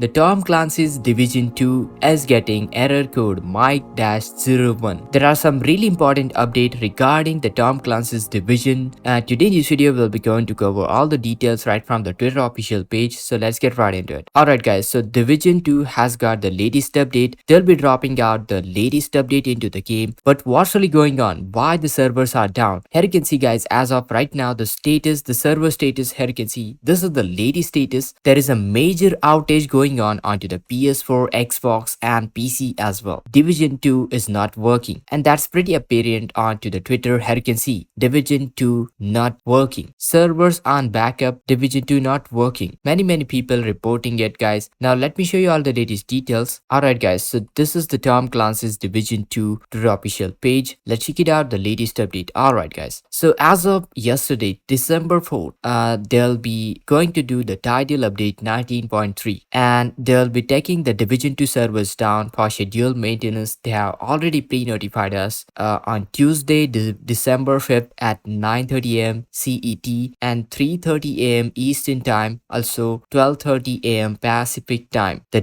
The Tom Clancy's Division 2 is getting error code Mike-01. There are some really important updates regarding the Tom Clancy's Division, and today in this video we'll be going to cover all the details right from the Twitter official page, so let's get right into it. Alright guys, so Division 2 has got the latest update. They'll be dropping out the latest update into the game, but what's really going on? Why the servers are down? Here you can see guys, as of right now the server status, here you can see this is the latest status. There is a major outage going on onto the PS4, Xbox and PC as well. Division 2 is not working, and that's pretty apparent onto the Twitter. Here you can see Division 2 not working, servers on backup, Division 2 not working. Many people reporting it guys. Now let me show you all the latest details. Alright guys, so this is the Tom Clancy's Division 2 Twitter official page. Let's check it out, the latest update. Alright guys, so as of yesterday December 4th, they'll be going to do the title update 19.3, and they'll be taking the Division 2 servers down for scheduled maintenance. They have already pre-notified us on Tuesday, December 5th at 9:30 a.m. CET and 3:30 a.m. Eastern Time, also 12:30 a.m. Pacific Time. The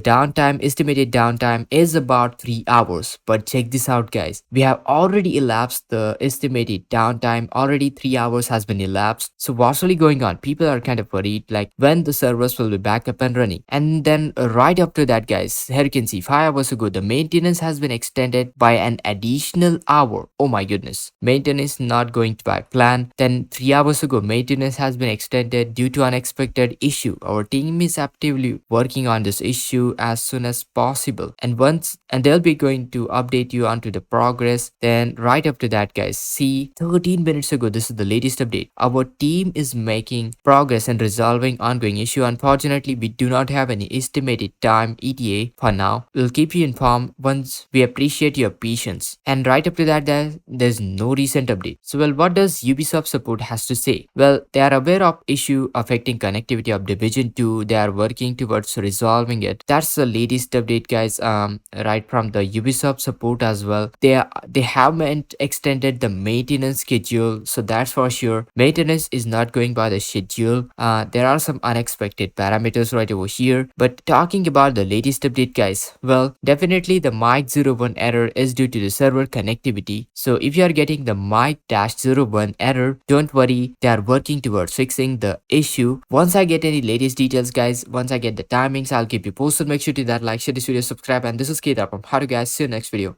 estimated downtime is about 3 hours. But check this out guys, we have already elapsed the estimated downtime. Already 3 hours has been elapsed. So what's really going on? People are kind of worried like when the servers will be back up and running. And then right after that guys, here you can see 5 hours ago the maintenance has been extended by an additional hour. Oh my goodness, maintenance not going to by plan. Then 3 hours ago maintenance has been extended due to unexpected issue. Our team is actively working on this issue as soon as possible, and they'll be going to update you onto the progress. Then right after that guys, see 13 minutes ago, this is the latest update. Our team is making progress and resolving ongoing issue. Unfortunately we do not have any estimated time ETA for now. We'll keep you informed once. We appreciate your patience. And right after that there's no recent update. So well, what does Ubisoft support has to say? Well, they are aware of issue affecting connectivity of Division 2. They are working towards resolving it. That's the latest update guys, right from the Ubisoft support as well. They haven't extended the maintenance schedule, so that's for sure. Maintenance is not going by the schedule. There are some unexpected parameters right over here. But talking about the latest update guys, well, definitely the Mike-01 error is due to the server connectivity. So if you are getting the Mike-01 error, don't worry, they are working towards fixing the issue. Once I get any latest details guys, once I get the timings, I'll keep you posted. Make sure to that like, share this video, subscribe, and this is Kedar from How to Guys. See you next video.